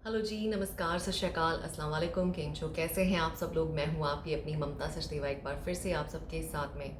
Hello जी, नमस्कार, सत श्री अकाल, अस्सलाम वालेकुम, केम छो, कैसे हैं आप सब लोग। मैं हूँ आपकी अपनी ममता सचदेवा, एक बार फिर से आप सबके साथ में।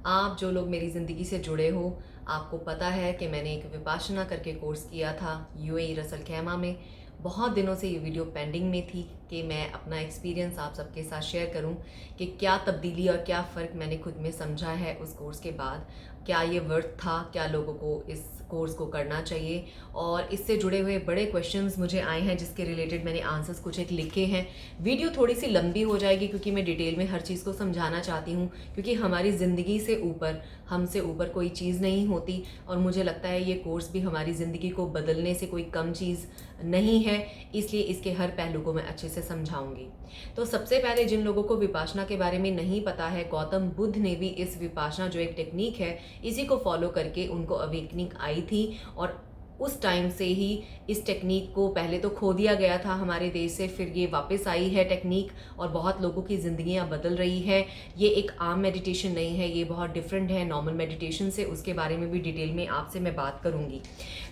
आप जो लोग मेरी ज़िंदगी से जुड़े हो, आपको पता है कि मैंने एक विपाशना करके कोर्स किया था यूएई रसल खैमा में। बहुत दिनों से ये वीडियो पेंडिंग में थी कि मैं अपना एक्सपीरियंस आप सबके साथ शेयर करूं कि क्या तब्दीली और क्या फ़र्क मैंने खुद में समझा है उस कोर्स के बाद। क्या ये वर्थ था, क्या लोगों को इस कोर्स को करना चाहिए, और इससे जुड़े हुए बड़े क्वेश्चंस मुझे आए हैं जिसके रिलेटेड मैंने आंसर्स कुछ एक लिखे हैं। वीडियो थोड़ी सी लंबी हो जाएगी क्योंकि मैं डिटेल में हर चीज़ को समझाना चाहती हूँ, क्योंकि हमारी ज़िंदगी से ऊपर, हमसे ऊपर कोई चीज़ नहीं होती। और मुझे लगता है ये कोर्स भी हमारी ज़िंदगी को बदलने से कोई कम चीज़ नहीं है, इसलिए इसके हर पहलू को मैं अच्छे से समझाऊंगी। तो सबसे पहले जिन लोगों को विपाशना के बारे में नहीं पता है, गौतम बुद्ध ने भी इस विपाशना जो एक टेक्निक है, इसी को फॉलो करके उनको अवेकनिंग आई थी। और उस टाइम से ही इस टेक्निक को पहले तो खो दिया गया था हमारे देश से, फिर ये वापस आई है टेक्निक और बहुत लोगों की ज़िंदगियां बदल रही है। ये एक आम मेडिटेशन नहीं है, ये बहुत डिफरेंट है नॉर्मल मेडिटेशन से। उसके बारे में भी डिटेल में आपसे मैं बात करूंगी।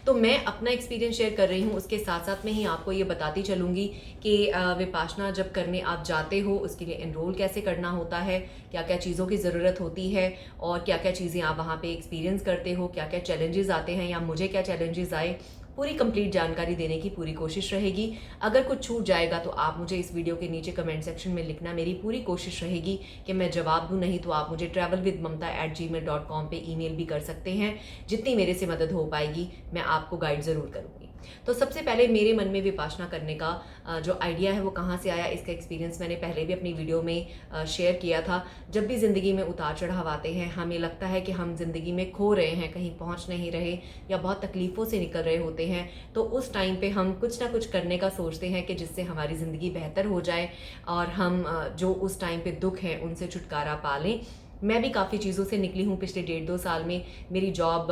तो मैं अपना एक्सपीरियंस शेयर कर रही हूँ, उसके साथ साथ में ही आपको ये बताती चलूँगी कि विपाशना जब करने आप जाते हो उसके लिए एनरोल कैसे करना होता है, क्या क्या चीज़ों की ज़रूरत होती है, और क्या क्या चीज़ें आप वहाँ पे एक्सपीरियंस करते हो, क्या क्या चैलेंजेस आते हैं या मुझे क्या चैलेंजेस आए। पूरी कंप्लीट जानकारी देने की पूरी कोशिश रहेगी। अगर कुछ छूट जाएगा तो आप मुझे इस वीडियो के नीचे कमेंट सेक्शन में लिखना, मेरी पूरी कोशिश रहेगी कि मैं जवाब दूँ। नहीं तो आप मुझे travelwithmamta@gmail.com पे ईमेल भी कर सकते हैं। जितनी मेरे से मदद हो पाएगी मैं आपको गाइड ज़रूर करूँगी। तो सबसे पहले मेरे मन में विपाशना करने का जो आइडिया है वो कहाँ से आया, इसका एक्सपीरियंस मैंने पहले भी अपनी वीडियो में शेयर किया था। जब भी ज़िंदगी में उतार चढ़ाव आते हैं, हमें लगता है कि हम ज़िंदगी में खो रहे हैं, कहीं पहुँच नहीं रहे या बहुत तकलीफ़ों से निकल रहे होते हैं, तो उस टाइम पे हम कुछ ना कुछ करने का सोचते हैं कि जिससे हमारी ज़िंदगी बेहतर हो जाए और हम जो उस टाइम पे दुख हैं उनसे छुटकारा पा लें। मैं भी काफ़ी चीज़ों से निकली हूँ पिछले 1.5-2 साल में। मेरी जॉब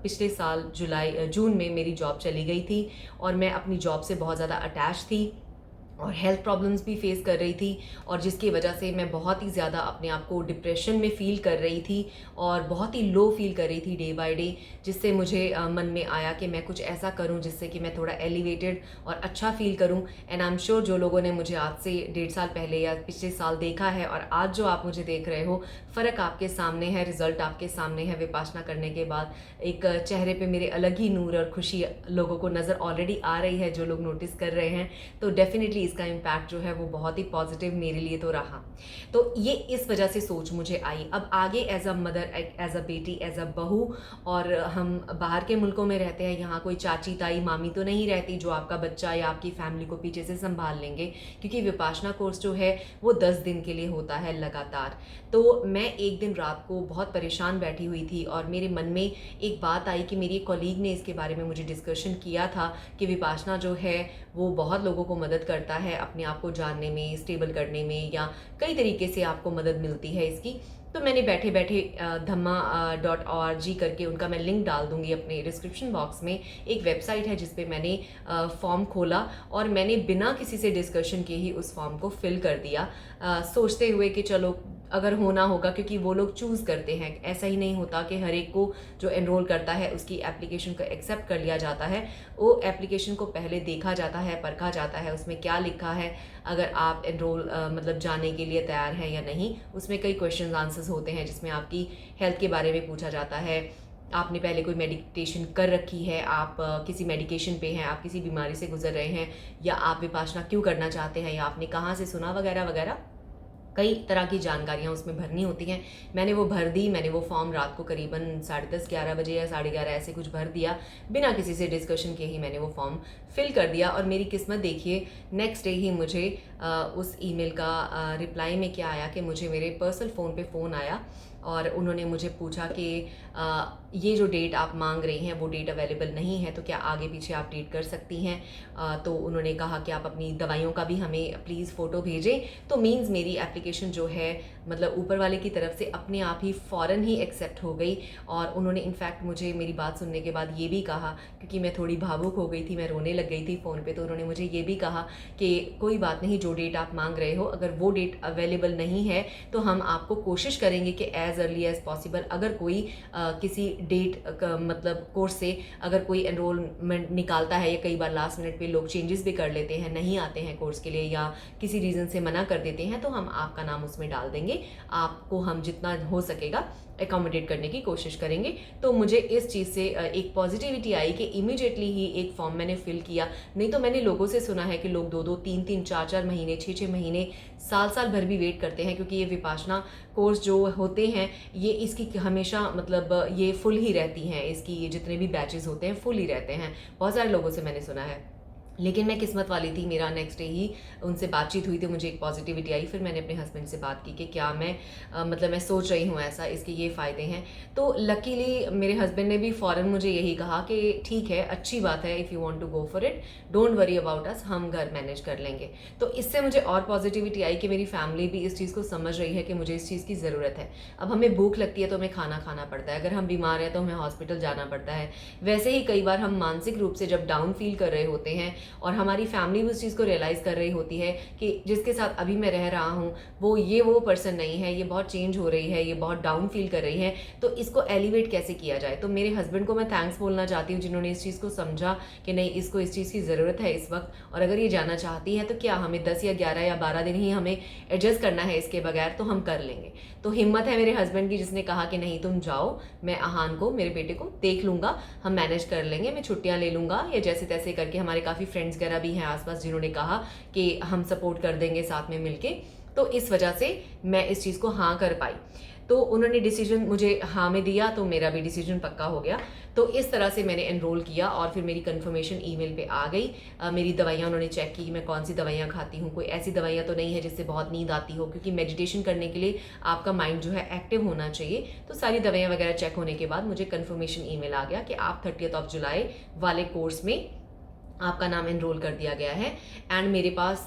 पिछले साल जून में मेरी जॉब चली गई थी और मैं अपनी जॉब से बहुत ज़्यादा अटैच थी और हेल्थ प्रॉब्लम्स भी फेस कर रही थी, और जिसकी वजह से मैं बहुत ही ज़्यादा अपने आप को डिप्रेशन में फ़ील कर रही थी और बहुत ही लो फील कर रही थी डे बाय डे। जिससे मुझे मन में आया कि मैं कुछ ऐसा करूं जिससे कि मैं थोड़ा एलिवेटेड और अच्छा फील करूं। एंड आई एम श्योर जो लोगों ने मुझे आज से 1.5 साल पहले या पिछले साल देखा है और आज जो आप मुझे देख रहे हो, फ़र्क आपके सामने है, रिजल्ट आपके सामने है। विपाशना करने के बाद एक चेहरे पे मेरे अलग ही नूर और खुशी लोगों को नज़र ऑलरेडी आ रही है, जो लोग नोटिस कर रहे हैं। तो डेफिनेटली इसका इम्पैक्ट जो है वो बहुत ही पॉजिटिव मेरे लिए तो रहा। तो ये इस वजह से सोच मुझे आई। अब आगे as a mother, as a बेटी, एज अ बहू, और हम बाहर के मुल्कों में रहते हैं, यहाँ कोई चाची ताई मामी तो नहीं रहती जो आपका बच्चा या आपकी फैमिली को पीछे से संभाल लेंगे, क्योंकि विपाशना कोर्स जो है वो 10 दिन के लिए होता है लगातार। तो मैं एक दिन रात को बहुत परेशान बैठी हुई थी और मेरे मन में एक बात आई कि मेरी एक कॉलीग ने इसके बारे में मुझे डिस्कशन किया था कि विपाशना जो है वो बहुत लोगों को मदद करता है अपने आप को जानने में, स्टेबल करने में, या कई तरीके से आपको मदद मिलती है इसकी। तो मैंने बैठे बैठे dhamma.org करके, उनका मैं लिंक डाल दूंगी अपने डिस्क्रिप्शन बॉक्स में, एक वेबसाइट है जिस पे मैंने फॉर्म खोला और मैंने बिना किसी से डिस्कशन के ही उस फॉर्म को फिल कर दिया, सोचते हुए कि चलो अगर होना होगा, क्योंकि वो लोग चूज़ करते हैं। ऐसा ही नहीं होता कि हर एक को जो एनरोल करता है उसकी एप्लीकेशन को एक्सेप्ट कर लिया जाता है। वो एप्लीकेशन को पहले देखा जाता है, परखा जाता है, उसमें क्या लिखा है, अगर आप एनरोल मतलब जाने के लिए तैयार हैं या नहीं। उसमें कई क्वेश्चन आंसर्स होते हैं जिसमें आपकी हेल्थ के बारे में पूछा जाता है, आपने पहले कोई मेडिटेशन कर रखी है, आप किसी मेडिकेशन पे हैं, आप किसी बीमारी से गुजर रहे हैं, या आप विपाशना क्यों करना चाहते हैं, या आपने कहाँ से सुना, वगैरह वगैरह। कई तरह की जानकारियाँ उसमें भरनी होती हैं। मैंने वो भर दी। मैंने वो फॉर्म रात को करीबन 10:30-11 बजे या 11:30 ऐसे कुछ भर दिया, बिना किसी से डिस्कशन के ही मैंने वो फॉर्म फिल कर दिया। और मेरी किस्मत देखिए, नेक्स्ट डे ही मुझे उस ईमेल का रिप्लाई में क्या आया कि मुझे मेरे पर्सनल फ़ोन पे फ़ोन आया और उन्होंने मुझे पूछा कि ये जो डेट आप मांग रही हैं वो डेट अवेलेबल नहीं है, तो क्या आगे पीछे आप डेट कर सकती हैं। तो उन्होंने कहा कि आप अपनी दवाइयों का भी हमें प्लीज़ फ़ोटो भेजें। तो मीन्स मेरी एप्लीकेशन जो है, मतलब ऊपर वाले की तरफ से अपने आप ही फ़ौरन ही एक्सेप्ट हो गई। और उन्होंने इनफैक्ट मुझे मेरी बात सुनने के बाद ये भी कहा, क्योंकि मैं थोड़ी भावुक हो गई थी, मैं रोने लग गई थी फ़ोन पे, तो उन्होंने मुझे ये भी कहा कि कोई बात नहीं, जो डेट आप मांग रहे हो अगर वो डेट अवेलेबल नहीं है तो हम आपको कोशिश करेंगे कि एज़ अर्ली एज़ पॉसिबल, अगर कोई किसी डेट मतलब कोर्स से अगर कोई एनरोलमेंट निकालता है, या कई बार लास्ट मिनट पे लोग चेंजेस भी कर लेते हैं, नहीं आते हैं कोर्स के लिए या किसी रीज़न से मना कर देते हैं, तो हम आपका नाम उसमें डाल देंगे। आपको हम जितना हो सकेगा एकोमोडेट करने की कोशिश करेंगे। तो मुझे इस चीज़ से एक पॉजिटिविटी आई कि इमीडिएटली ही एक फॉर्म मैंने फिल किया। नहीं तो मैंने लोगों से सुना है कि लोग 2-2, 3-3, 4-4 महीने, 6-6 महीने, साल-साल भर भी वेट करते हैं, क्योंकि ये विपाशना कोर्स जो होते हैं ये इसकी हमेशा मतलब ये फुल ही रहती हैं, इसकी ये जितने भी बैचेस होते हैं फुल ही रहते हैं। बहुत सारे लोगों से मैंने सुना है। लेकिन मैं किस्मत वाली थी, मेरा नेक्स्ट डे ही उनसे बातचीत हुई, तो मुझे एक पॉजिटिविटी आई। फिर मैंने अपने हस्बैंड से बात की कि क्या मैं मतलब मैं सोच रही हूँ ऐसा, इसके ये फ़ायदे हैं। तो लकीली मेरे हस्बैंड ने भी फ़ौरन मुझे यही कहा कि ठीक है, अच्छी बात है, if you want to go for it, don't worry about us, हम घर मैनेज कर लेंगे। तो इससे मुझे और पॉजिटिविटी आई कि मेरी फैमिली भी इस चीज़ को समझ रही है कि मुझे इस चीज़ की ज़रूरत है। अब हमें भूख लगती है तो हमें खाना खाना पड़ता है, अगर हम बीमार हैं तो हमें हॉस्पिटल जाना पड़ता है। वैसे ही कई बार हम मानसिक रूप से जब डाउन फील कर रहे होते हैं और हमारी फैमिली भी उस चीज़ को रियलाइज़ कर रही होती है कि जिसके साथ अभी मैं रह रहा हूँ वो पर्सन नहीं है, ये बहुत चेंज हो रही है, ये बहुत डाउन फील कर रही है, तो इसको एलिवेट कैसे किया जाए। तो मेरे हस्बैंड को मैं थैंक्स बोलना चाहती हूँ जिन्होंने इस चीज़ को समझा कि नहीं, इसको इस चीज़ की ज़रूरत है इस वक्त, और अगर ये जाना चाहती है तो क्या हमें 10 या 11 या 12 दिन ही हमें एडजस्ट करना है इसके बगैर, तो हम कर लेंगे। तो हिम्मत है मेरे हस्बैंड की, जिसने कहा कि नहीं तुम जाओ, मैं आहान को, मेरे बेटे को देख लूँगा, हम मैनेज कर लेंगे, मैं छुट्टियाँ ले लूँगा, या जैसे तैसे करके। हमारे काफ़ी फ्रेंड्स वगैरह भी हैं आसपास जिन्होंने कहा कि हम सपोर्ट कर देंगे साथ में मिलके। तो इस वजह से मैं इस चीज़ को हाँ कर पाई। तो उन्होंने डिसीजन मुझे हाँ में दिया, तो मेरा भी डिसीजन पक्का हो गया। तो इस तरह से मैंने एनरोल किया और फिर मेरी कंफर्मेशन ईमेल पे आ गई। मेरी दवाइयाँ उन्होंने चेक की, मैं कौन सी दवाइयाँ खाती हूँ, कोई ऐसी दवाइयाँ तो नहीं है जिससे बहुत नींद आती हो, क्योंकि मेडिटेशन करने के लिए आपका माइंड जो है एक्टिव होना चाहिए। तो सारी दवाइयाँ वगैरह चेक होने के बाद मुझे कंफर्मेशन ईमेल आ गया कि आप 30 जुलाई वाले कोर्स में आपका नाम एनरोल कर दिया गया है। एंड मेरे पास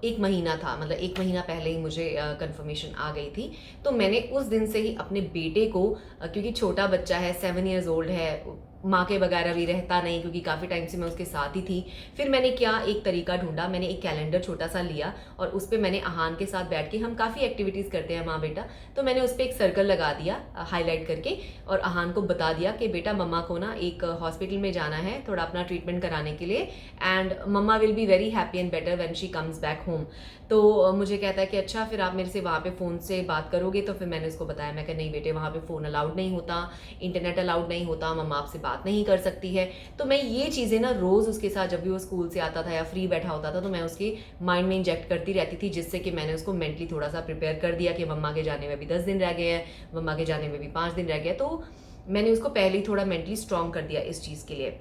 1 महीना था, मतलब 1 महीना पहले ही मुझे कंफर्मेशन आ गई थी। तो मैंने उस दिन से ही अपने बेटे को, क्योंकि छोटा बच्चा है, 7 ईयर्स ओल्ड है, माँ के वगैरह भी रहता नहीं, क्योंकि काफ़ी टाइम से मैं उसके साथ ही थी। फिर मैंने क्या एक तरीका ढूंढा, मैंने एक कैलेंडर छोटा सा लिया और उस पर मैंने आहान के साथ बैठ के, हम काफ़ी एक्टिविटीज़ करते हैं माँ बेटा, तो मैंने उस पर एक सर्कल लगा दिया हाईलाइट करके, और आहान को बता दिया कि बेटा मम्मा को ना एक हॉस्पिटल में जाना है थोड़ा अपना ट्रीटमेंट कराने के लिए, and mama will be very happy and better when she comes back home. तो मुझे कहता है कि अच्छा फिर आप मेरे से वहाँ पे फ़ोन से बात करोगे। तो फिर मैंने उसको बताया, मैं कहा नहीं बेटे, वहाँ पे फ़ोन अलाउड नहीं होता, इंटरनेट अलाउड नहीं होता, मम्मा आपसे बात नहीं कर सकती है। तो मैं ये चीज़ें ना रोज़ उसके साथ, जब भी वो स्कूल से आता था या फ्री बैठा होता था, तो मैं उसके माइंड में इंजेक्ट करती रहती थी, जिससे कि मैंने उसको मेंटली थोड़ा सा प्रिपेयर कर दिया कि मम्मा के जाने में भी 10 दिन रह गए हैं, मम्मा के जाने में भी 5 दिन रह गए। तो मैंने उसको पहले ही थोड़ा मेंटली स्ट्रॉन्ग कर दिया इस चीज़ के लिए।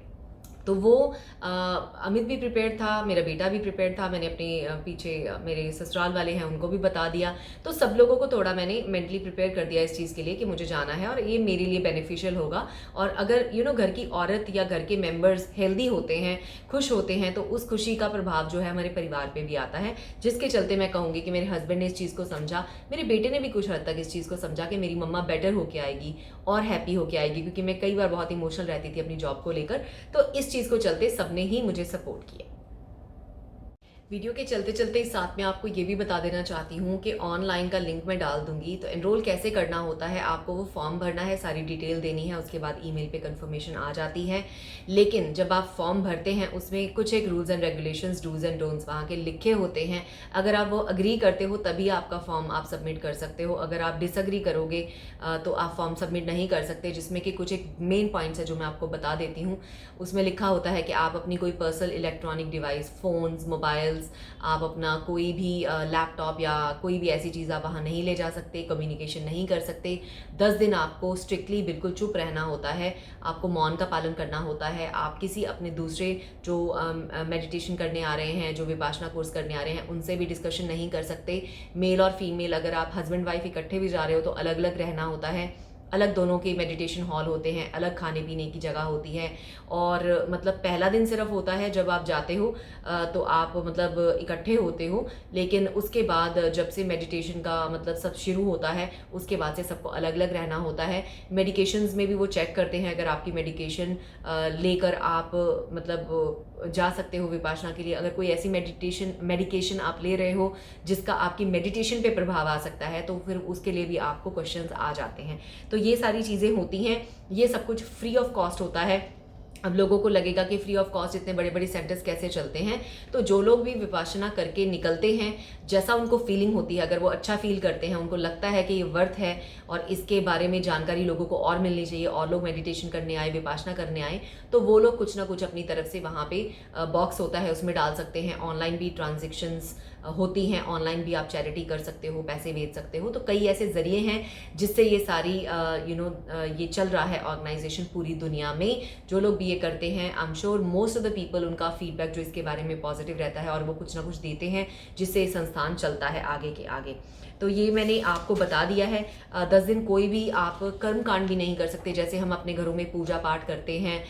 तो वो अमित भी प्रिपेयर्ड था, मेरा बेटा भी प्रिपेयर्ड था, मैंने अपने पीछे मेरे ससुराल वाले हैं उनको भी बता दिया। तो सब लोगों को थोड़ा मैंने मेंटली प्रिपेयर कर दिया इस चीज़ के लिए कि मुझे जाना है और ये मेरे लिए बेनिफिशियल होगा। और अगर घर की औरत या घर के मेंबर्स हेल्दी होते हैं, खुश होते हैं, तो उस खुशी का प्रभाव जो है हमारे परिवार पे भी आता है, जिसके चलते मैं कहूँगी कि मेरे हस्बैंड ने इस चीज़ को समझा, मेरे बेटे ने भी कुछ हद तक इस चीज़ को समझा कि मेरी मम्मा बेटर होके आएगी और हैप्पी होके आएगी, क्योंकि मैं कई बार बहुत इमोशनल रहती थी अपनी जॉब को लेकर। तो इस चीज़ को चलते सबने ही मुझे सपोर्ट किया। वीडियो के चलते चलते इस साथ में आपको ये भी बता देना चाहती हूँ कि ऑनलाइन का लिंक मैं डाल दूंगी। तो एनरोल कैसे करना होता है, आपको वो फॉर्म भरना है, सारी डिटेल देनी है, उसके बाद ईमेल पे कंफर्मेशन आ जाती है। लेकिन जब आप फॉर्म भरते हैं उसमें कुछ एक rules and regulations, dos and don'ts वहाँ के लिखे होते हैं। अगर आप वो अग्री करते हो तभी आपका फॉर्म आप सबमिट कर सकते हो। अगर आप डिसअग्री करोगे तो आप फॉर्म सबमिट नहीं कर सकते, जिसमें कि कुछ एक मेन पॉइंट्स है जो मैं आपको बता देती हूँ। उसमें लिखा होता है कि आप अपनी कोई personal electronic device, phones, mobile, आप अपना कोई भी लैपटॉप या कोई भी ऐसी चीज़ आप वहाँ नहीं ले जा सकते, कम्युनिकेशन नहीं कर सकते। 10 दिन आपको स्ट्रिक्टली बिल्कुल चुप रहना होता है, आपको मौन का पालन करना होता है। आप किसी अपने दूसरे जो मेडिटेशन करने आ रहे हैं, जो विपाशना कोर्स करने आ रहे हैं, उनसे भी डिस्कशन नहीं कर सकते। मेल और फीमेल, अगर आप हस्बैंड वाइफ इकट्ठे भी जा रहे हो तो अलग अलग रहना होता है। अलग दोनों के मेडिटेशन हॉल होते हैं, अलग खाने पीने की जगह होती है। और मतलब पहला दिन सिर्फ होता है जब आप जाते हो तो आप मतलब इकट्ठे होते हो, लेकिन उसके बाद जब से मेडिटेशन का मतलब सब शुरू होता है उसके बाद से सबको अलग अलग रहना होता है। मेडिकेशंस में भी वो चेक करते हैं, अगर आपकी मेडिकेशन लेकर आप मतलब जा सकते हो विपाशना के लिए। अगर कोई ऐसी मेडिकेशन आप ले रहे हो जिसका आपकी मेडिटेशन पे प्रभाव आ सकता है, तो फिर उसके लिए भी आपको क्वेश्चंस आ जाते हैं। तो ये सारी चीज़ें होती हैं, ये सब कुछ फ्री ऑफ कॉस्ट होता है। अब लोगों को लगेगा कि फ्री ऑफ कॉस्ट इतने बड़े बड़े सेंटर्स कैसे चलते हैं, तो जो लोग भी विपाशना करके निकलते हैं, जैसा उनको फीलिंग होती है, अगर वो अच्छा फील करते हैं, उनको लगता है कि ये वर्थ है और इसके बारे में जानकारी लोगों को और मिलनी चाहिए, और लोग मेडिटेशन करने आए, विपाशना करने आए, तो वो लोग कुछ ना कुछ अपनी तरफ से वहाँ पे बॉक्स होता है उसमें डाल सकते हैं। ऑनलाइन भी ट्रांजेक्शंस होती हैं, ऑनलाइन भी आप चैरिटी कर सकते हो, पैसे भेज सकते हो। तो कई ऐसे ज़रिए हैं जिससे ये सारी ये चल रहा है ऑर्गेनाइजेशन पूरी दुनिया में। जो लोग भी ये करते हैं, I am sure most of the people, उनका फीडबैक जो इसके बारे में पॉजिटिव रहता है और वो कुछ ना कुछ देते हैं जिससे ये संस्थान चलता है आगे के आगे। तो ये मैंने आपको बता दिया है। 10 दिन कोई भी आप कर्म कांड भी नहीं कर सकते। जैसे हम अपने घरों में पूजा पाठ करते हैं,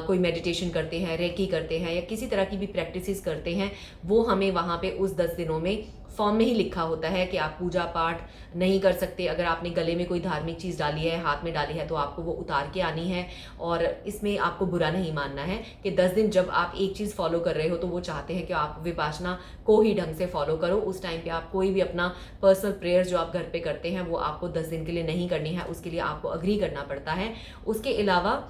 कोई मेडिटेशन करते हैं, रेकी करते हैं, या किसी तरह की भी प्रैक्टिसेस करते हैं, वो हमें वहाँ पे उस 10 दिनों में फॉर्म में ही लिखा होता है कि आप पूजा पाठ नहीं कर सकते। अगर आपने गले में कोई धार्मिक चीज़ डाली है, हाथ में डाली है, तो आपको वो उतार के आनी है। और इसमें आपको बुरा नहीं मानना है कि 10 दिन जब आप एक चीज़ फॉलो कर रहे हो तो वो चाहते हैं कि आप विपाशना को ही ढंग से फॉलो करो। उस टाइम पे आप कोई भी अपना पर्सनल प्रेयर जो आप घर पे करते हैं वो आपको 10 दिन के लिए नहीं करनी है, उसके लिए आपको अग्री करना पड़ता है। उसके अलावा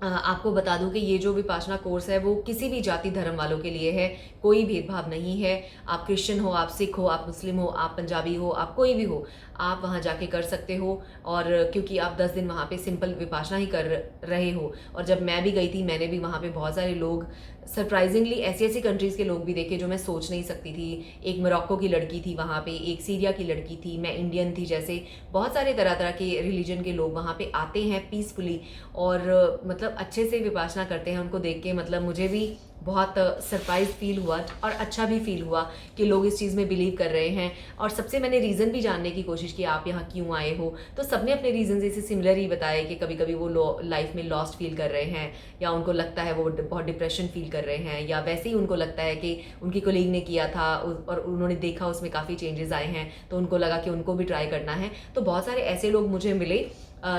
आपको बता दूं कि ये जो विपाशना कोर्स है वो किसी भी जाति धर्म वालों के लिए है, कोई भेदभाव नहीं है। आप क्रिश्चियन हो, आप सिख हो, आप मुस्लिम हो, आप पंजाबी हो, आप कोई भी हो, आप वहाँ जाके कर सकते हो। और क्योंकि आप 10 दिन वहाँ पे सिंपल विपाशना ही कर रहे हो। और जब मैं भी गई थी, मैंने भी वहाँ पे बहुत सारे लोग, सरप्राइजिंगली ऐसी ऐसी कंट्रीज़ के लोग भी देखे जो मैं सोच नहीं सकती थी। एक मोरक्को की लड़की थी वहाँ पे, एक सीरिया की लड़की थी, मैं इंडियन थी। जैसे बहुत सारे तरह तरह के रिलीजन के लोग वहाँ पे आते हैं पीसफुली, और मतलब अच्छे से विपाशना करते हैं। उनको देख के मतलब मुझे भी बहुत सरप्राइज फील हुआ और अच्छा भी फील हुआ कि लोग इस चीज़ में बिलीव कर रहे हैं। और सबसे मैंने रीज़न भी जानने की कोशिश की, आप यहाँ क्यों आए हो, तो सबने अपने रीज़न ऐसे सिमिलर ही बताए कि कभी कभी वो लाइफ में लॉस्ट फील कर रहे हैं, या उनको लगता है वो बहुत डिप्रेशन फील कर रहे हैं, या वैसे ही उनको लगता है कि उनकी कोलीग ने किया था और उन्होंने देखा उसमें काफ़ी चेंजेस आए हैं, तो उनको लगा कि उनको भी ट्राई करना है। तो बहुत सारे ऐसे लोग मुझे मिले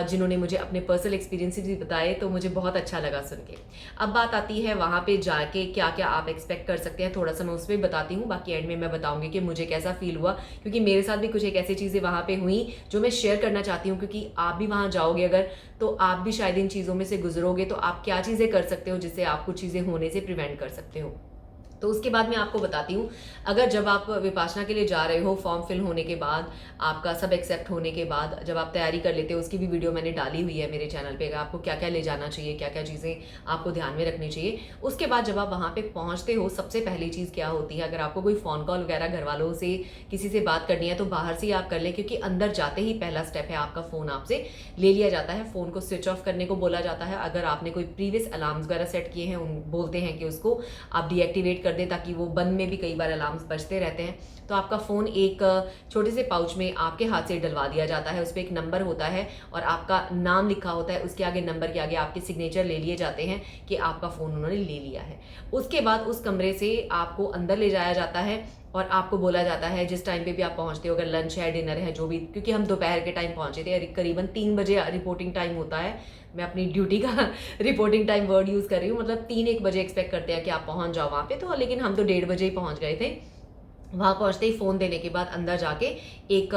जिन्होंने मुझे अपने पर्सनल एक्सपीरियंसेस भी बताए, तो मुझे बहुत अच्छा लगा सुन के। अब बात आती है वहाँ पे जाके क्या क्या आप एक्सपेक्ट कर सकते हैं, थोड़ा सा मैं उस पर बताती हूँ। बाकी एंड में मैं बताऊँगी कि मुझे कैसा फील हुआ, क्योंकि मेरे साथ भी कुछ एक ऐसी चीज़ें वहाँ पे हुई जो मैं शेयर करना चाहती हूँ। क्योंकि आप भी वहाँ जाओगे अगर, तो आप भी शायद इन चीज़ों में से गुजरोगे, तो आप क्या चीज़ें कर सकते हो जिससे आप कुछ चीज़ें होने से प्रिवेंट कर सकते हो। तो उसके बाद मैं आपको बताती हूँ, अगर जब आप विपाशना के लिए जा रहे हो, फॉर्म फिल होने के बाद, आपका सब एक्सेप्ट होने के बाद, जब आप तैयारी कर लेते हो, उसकी भी वीडियो मैंने डाली हुई है मेरे चैनल पे, आपको क्या क्या ले जाना चाहिए, क्या क्या चीज़ें आपको ध्यान में रखनी चाहिए। उसके बाद जब आप वहाँ पे पहुँचते हो, सबसे पहली चीज़ क्या होती है, अगर आपको कोई फ़ोन कॉल वगैरह घर वालों से किसी से बात करनी है तो बाहर से ही आप कर लें, क्योंकि अंदर जाते ही पहला स्टेप है आपका फ़ोन आपसे ले लिया जाता है। फ़ोन को स्विच ऑफ करने को बोला जाता है। अगर आपने कोई प्रीवियस अलार्म्स वगैरह सेट किए हैं, उन बोलते हैं कि उसको आप डीएक्टिवेट कर दें, ताकि वो बंद में भी कई बार अलार्म्स बजते रहते हैं। तो आपका फ़ोन एक छोटे से पाउच में आपके हाथ से डलवा दिया जाता है। उस पर एक नंबर होता है और आपका नाम लिखा होता है, उसके आगे नंबर के आगे आपके सिग्नेचर ले लिए जाते हैं कि आपका फ़ोन उन्होंने ले लिया है। उसके बाद उस कमरे से आपको अंदर ले जाया जाता है और आपको बोला जाता है, जिस टाइम पे भी आप पहुंचते हो, अगर लंच है, डिनर है, जो भी, क्योंकि हम दोपहर के टाइम पहुंचे थे, करीबन 3 बजे रिपोर्टिंग टाइम होता है। मैं अपनी ड्यूटी का रिपोर्टिंग टाइम वर्ड यूज़ कर रही हूँ, मतलब 3-1 बजे एक्सपेक्ट करते हैं कि आप पहुँच जाओ वहाँ पे, तो लेकिन हम तो 1:30 बजे ही पहुँच गए थे। वहाँ पहुँचते ही फ़ोन देने के बाद अंदर जाके एक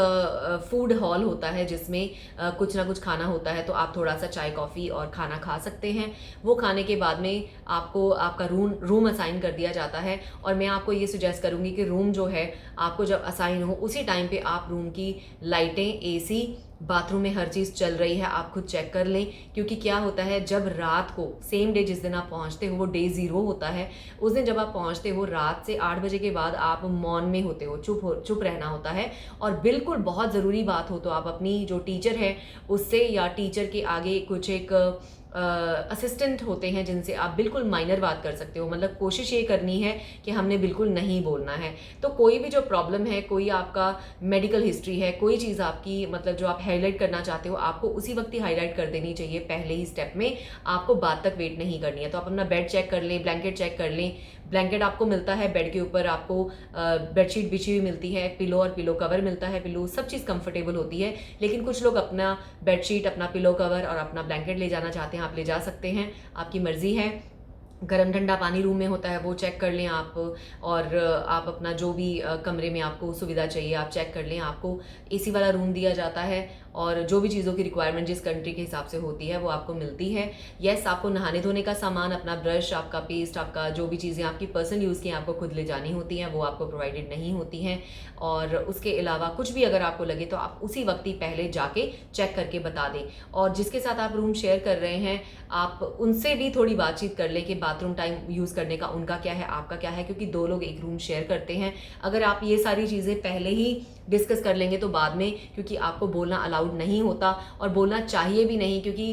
फूड हॉल होता है जिसमें कुछ ना कुछ खाना होता है, तो आप थोड़ा सा चाय कॉफ़ी और खाना खा सकते हैं। वो खाने के बाद में आपको आपका रूम असाइन कर दिया जाता है। और मैं आपको ये सुजेस्ट करूँगी कि रूम जो है आपको जब असाइन हो, उसी टाइम पे आप रूम की लाइटें, एसी, बाथरूम में हर चीज़ चल रही है आप खुद चेक कर लें। क्योंकि क्या होता है, जब रात को सेम डे जिस दिन आप पहुंचते हो वो डे 0 होता है, उस दिन जब आप पहुंचते हो रात से 8 बजे के बाद आप मौन में होते हो, चुप रहना होता है। और बिल्कुल बहुत ज़रूरी बात हो तो आप अपनी जो टीचर है उससे, या टीचर के आगे कुछ एक असिस्टेंट होते हैं जिनसे आप बिल्कुल माइनर बात कर सकते हो। मतलब कोशिश ये करनी है कि हमने बिल्कुल नहीं बोलना है। तो कोई भी जो प्रॉब्लम है, कोई आपका मेडिकल हिस्ट्री है, कोई चीज़ आपकी मतलब जो आप हाईलाइट करना चाहते हो, आपको उसी वक्त ही हाईलाइट कर देनी चाहिए, पहले ही स्टेप में। आपको बाद तक वेट नहीं करनी है। तो आप अपना बेड चेक कर लें, ब्लैंकेट चेक कर लें। ब्लैंकेट आपको मिलता है बेड के ऊपर, आपको बेडशीट बिछी हुई मिलती है, पिलो और पिलो कवर मिलता है, पिलो सब चीज़ कंफर्टेबल होती है। लेकिन कुछ लोग अपना बेडशीट, अपना पिलो कवर और अपना ब्लैंकेट ले जाना चाहते हैं, आप ले जा सकते हैं, आपकी मर्जी है। गर्म ठंडा पानी रूम में होता है, वो चेक कर लें आप। और आप अपना जो भी कमरे में आपको सुविधा चाहिए आप चेक कर लें। आपको एसी वाला रूम दिया जाता है और जो भी चीज़ों की रिक्वायरमेंट जिस कंट्री के हिसाब से होती है वो आपको मिलती है। येस, आपको नहाने धोने का सामान, अपना ब्रश, आपका पेस्ट, आपका जो भी चीज़ें आपकी पर्सनल यूज़ की आपको खुद ले जानी होती हैं वो आपको प्रोवाइडेड नहीं होती हैं। और उसके अलावा कुछ भी अगर आपको लगे तो आप उसी वक्त ही पहले जाके चेक करके बता दें। और जिसके साथ आप रूम शेयर कर रहे हैं आप उनसे भी थोड़ी बातचीत कर लें कि बाथरूम टाइम यूज़ करने का उनका क्या है, आपका क्या है, क्योंकि 2 लोग एक रूम शेयर करते हैं। अगर आप ये सारी चीज़ें पहले ही डिस्कस कर लेंगे तो बाद में, क्योंकि आपको बोलना अलाउड नहीं होता और बोलना चाहिए भी नहीं, क्योंकि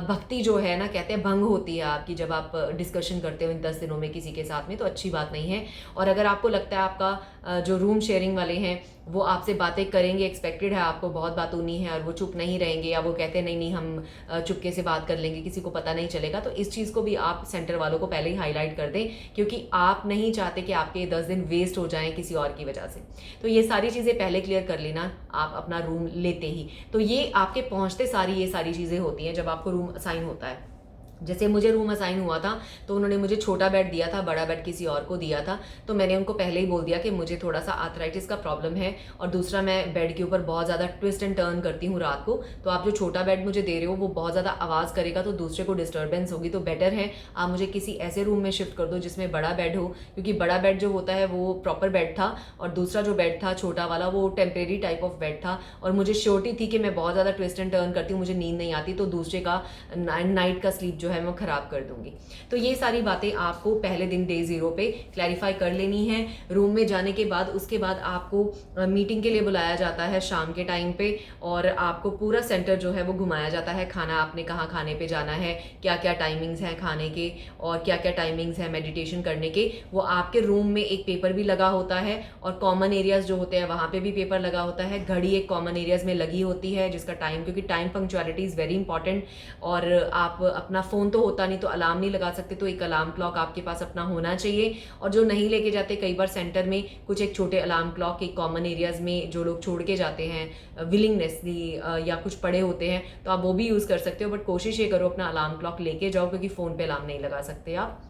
भक्ति जो है ना, कहते हैं भंग होती है आपकी जब आप डिस्कशन करते हो इन 10 दिनों में किसी के साथ में, तो अच्छी बात नहीं है। और अगर आपको लगता है आपका जो रूम शेयरिंग वाले हैं वो आपसे बातें करेंगे, एक्सपेक्टेड है आपको बहुत बातूनी है और वो चुप नहीं रहेंगे, या वो कहते हैं नहीं नहीं हम चुपके से बात कर लेंगे, किसी को पता नहीं चलेगा, तो इस चीज़ को भी आप सेंटर वालों को पहले ही हाईलाइट कर दें, क्योंकि आप नहीं चाहते कि आपके 10 दिन वेस्ट हो जाएं किसी और की वजह से। तो ये सारी चीज़ें पहले क्लियर कर लेना आप अपना रूम लेते ही। तो ये आपके पहुँचते सारी ये सारी चीज़ें होती हैं जब आपको रूम असाइन होता है। जैसे मुझे रूम असाइन हुआ था तो उन्होंने मुझे छोटा बेड दिया था, बड़ा बेड किसी और को दिया था, तो मैंने उनको पहले ही बोल दिया कि मुझे थोड़ा सा आर्थराइटिस का प्रॉब्लम है और दूसरा मैं बेड के ऊपर बहुत ज़्यादा ट्विस्ट एंड टर्न करती हूँ रात को, तो आप जो छोटा बेड मुझे दे रहे हो वो बहुत ज़्यादा आवाज़ करेगा तो दूसरे को डिस्टर्बेंस होगी, तो बेटर है आप मुझे किसी ऐसे रूम में शिफ्ट कर दो जिसमें बड़ा बेड हो, क्योंकि बड़ा बेड जो होता है वो प्रॉपर बेड था और दूसरा जो बेड था छोटा वाला वो टेम्परेरी टाइप ऑफ बेड था, और मुझे श्योरिटी थी कि मैं बहुत ज़्यादा ट्विस्ट एंड टर्न करती हूँ, मुझे नींद नहीं आती, तो दूसरे का नाइट का स्लीप जो है मैं ख़राब कर दूंगी। तो ये सारी बातें आपको पहले दिन डे 0 पे क्लैरिफाई कर लेनी है। रूम में जाने के बाद उसके बाद आपको मीटिंग के लिए बुलाया जाता है शाम के टाइम पे, और आपको पूरा सेंटर जो है वो घुमाया जाता है। खाना आपने कहाँ खाने पे जाना है, क्या क्या टाइमिंग्स हैं खाने के और क्या क्या टाइमिंग्स हैं मेडिटेशन करने के, वो आपके रूम में एक पेपर भी लगा होता है, और कॉमन एरियाज जो होते हैं वहाँ पे भी पेपर लगा होता है। घड़ी एक कॉमन एरियाज में लगी होती है जिसका टाइम, क्योंकि time punctuality is very important, और आप अपना फ़ोन तो होता नहीं तो अलार्म नहीं लगा सकते, तो एक अलार्म क्लॉक आपके पास अपना होना चाहिए। और जो नहीं लेके जाते, कई बार सेंटर में कुछ एक छोटे अलार्म क्लॉक एक कॉमन एरियाज में जो लोग छोड़ के जाते हैं विलिंगनेसली या कुछ पड़े होते हैं, तो आप वो भी यूज़ कर सकते हो, बट कोशिश ये करो अपना अलार्म क्लॉक लेके जाओ, क्योंकि फ़ोन पे अलार्म नहीं लगा सकते आप।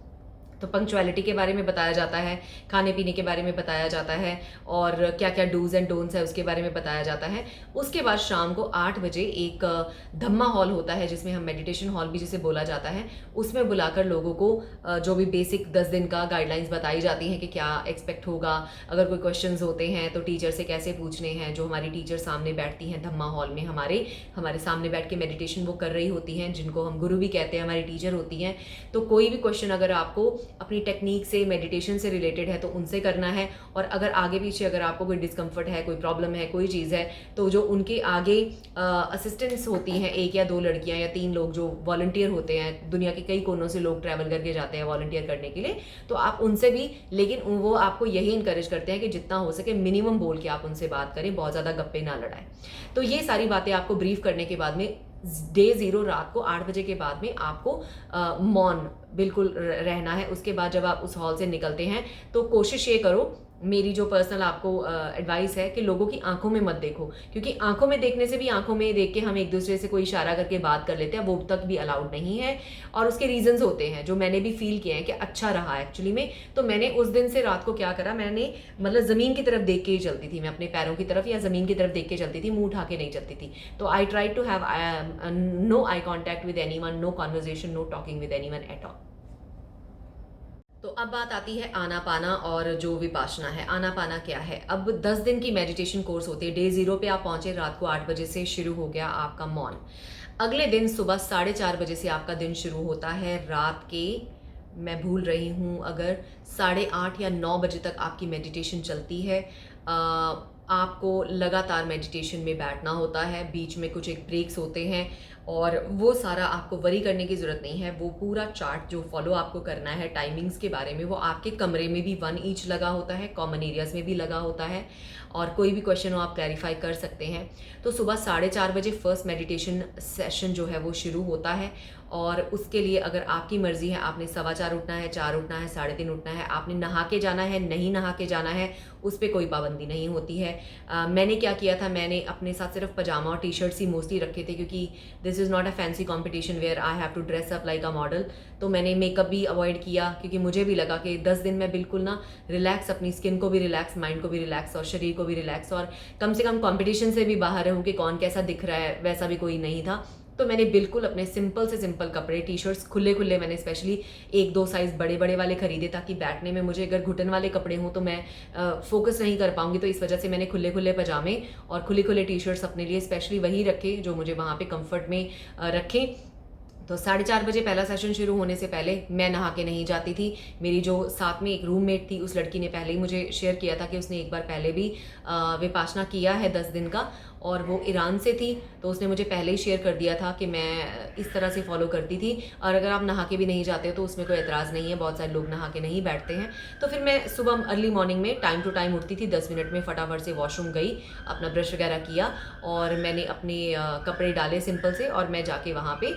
तो पंक्चुअलिटी के बारे में बताया जाता है, खाने पीने के बारे में बताया जाता है, और क्या क्या डूज एंड डोंट्स है उसके बारे में बताया जाता है। उसके बाद शाम को 8 बजे एक धम्मा हॉल होता है जिसमें हम मेडिटेशन हॉल भी जिसे बोला जाता है, उसमें बुलाकर लोगों को जो भी बेसिक 10 दिन का गाइडलाइंस बताई जाती हैं कि क्या एक्सपेक्ट होगा, अगर कोई क्वेश्चंस होते हैं तो टीचर से कैसे पूछने हैं। जो हमारी टीचर सामने बैठती हैं धम्मा हॉल में, हमारे सामने बैठ के मेडिटेशन वो कर रही होती हैं, जिनको हम गुरु भी कहते हैं, हमारी टीचर होती हैं। तो कोई भी क्वेश्चन अगर आपको अपनी टेक्निक से, मेडिटेशन से रिलेटेड है तो उनसे करना है, और अगर आगे पीछे अगर आपको कोई डिस्कम्फर्ट है, कोई प्रॉब्लम है, कोई चीज़ है, तो जो उनके आगे असिस्टेंट्स होती हैं, 1 या 2 लड़कियां या 3 लोग जो वॉलंटियर होते हैं, दुनिया के कई कोनों से लोग ट्रैवल करके जाते हैं वॉलंटियर करने के लिए, तो आप उनसे भी, लेकिन वो आपको यही इंकरेज करते हैं कि जितना हो सके मिनिमम बोल के आप उनसे बात करें, बहुत ज़्यादा गप्पे ना लड़ाएं। तो ये सारी बातें आपको ब्रीफ करने के बाद में डे 0 रात को 8 बजे के बाद में आपको मौन बिल्कुल रहना है। उसके बाद जब आप उस हॉल से निकलते हैं तो कोशिश ये करो, मेरी जो पर्सनल आपको एडवाइस है कि लोगों की आंखों में मत देखो, क्योंकि आंखों में देखने से भी, आंखों में देख के हम एक दूसरे से कोई इशारा करके बात कर लेते हैं, वो तक भी अलाउड नहीं है, और उसके रीजंस होते हैं जो मैंने भी फील किए हैं कि अच्छा रहा एक्चुअली में। तो मैंने उस दिन से रात को क्या करा, मैंने मतलब ज़मीन की तरफ देख के ही चलती थी, मैं अपने पैरों की तरफ या ज़मीन की तरफ देख के चलती थी, मुंह उठा के नहीं चलती थी। तो I try to have no eye contact with anyone, no conversation, no talking with anyone at all. तो अब बात आती है आनापाना और जो विपाशना है। आनापाना क्या है? अब 10 दिन की मेडिटेशन कोर्स होती है। डे 0 पे आप पहुंचे, रात को 8 बजे से शुरू हो गया आपका मौन। अगले दिन सुबह 4:30 बजे से आपका दिन शुरू होता है। रात के, मैं भूल रही हूँ, अगर 8:30 या 9 बजे तक आपकी मेडिटेशन चलती है। आपको लगातार मेडिटेशन में बैठना होता है, बीच में कुछ एक ब्रेक्स होते हैं, और वो सारा आपको वरी करने की ज़रूरत नहीं है। वो पूरा चार्ट जो फॉलो आपको करना है टाइमिंग्स के बारे में, वो आपके कमरे में भी 1 ईच लगा होता है, कॉमन एरियाज़ में भी लगा होता है, और कोई भी क्वेश्चन हो आप क्लैरिफाई कर सकते हैं। तो सुबह 4:30 बजे फर्स्ट मेडिटेशन सेशन जो है वो शुरू होता है, और उसके लिए अगर आपकी मर्ज़ी है, आपने 4:15 उठना है, 4 उठना है, 3:30 उठना है, आपने नहा के जाना है, नहीं नहा के जाना है, उस पर कोई पाबंदी नहीं होती है। मैंने क्या किया था, मैंने अपने साथ सिर्फ पजामा और टी शर्ट्स ही मोस्टली रखे थे, क्योंकि this this is not a fancy competition where I have to dress up like a model. तो मैंने मेकअप भी अवॉइड किया, क्योंकि मुझे भी लगा कि 10 दिन मैं बिल्कुल ना रिलैक्स, अपनी स्किन को भी रिलैक्स, माइंड को भी रिलैक्स और शरीर को भी रिलैक्स, और कम से कम कॉम्पिटिशन से भी बाहर रहूँ कि कौन कैसा दिख रहा है, वैसा भी कोई नहीं था। तो मैंने बिल्कुल अपने सिंपल से सिंपल कपड़े, टी शर्ट्स खुले खुले, मैंने स्पेशली 1-2 साइज़ बड़े बड़े वाले खरीदे, ताकि बैठने में मुझे अगर घुटन वाले कपड़े हों तो मैं फोकस नहीं कर पाऊंगी। तो इस वजह से मैंने खुले खुले पजामे और खुले खुले टी शर्ट्स अपने लिए स्पेशली वही रखे जो मुझे वहाँ पे कंफर्ट में रखें। तो 4:30 बजे पहला सेशन शुरू होने से पहले मैं नहा के नहीं जाती थी। मेरी जो साथ में एक रूममेट थी, उस लड़की ने पहले ही मुझे शेयर किया था कि उसने एक बार पहले भी विपासना किया है 10 दिन का, और वो ईरान से थी। तो उसने मुझे पहले ही शेयर कर दिया था कि मैं इस तरह से फॉलो करती थी, और अगर आप नहा के भी नहीं जाते हो तो उसमें कोई एतराज़ नहीं है, बहुत सारे लोग नहा के नहीं बैठते हैं। तो फिर मैं सुबह अर्ली मॉर्निंग में टाइम टू टाइम उठती थी, 10 मिनट में फटाफट से वॉशरूम गई, अपना ब्रश वगैरह किया, और मैंने अपने कपड़े डाले सिंपल से, और मैं जाके वहाँ पे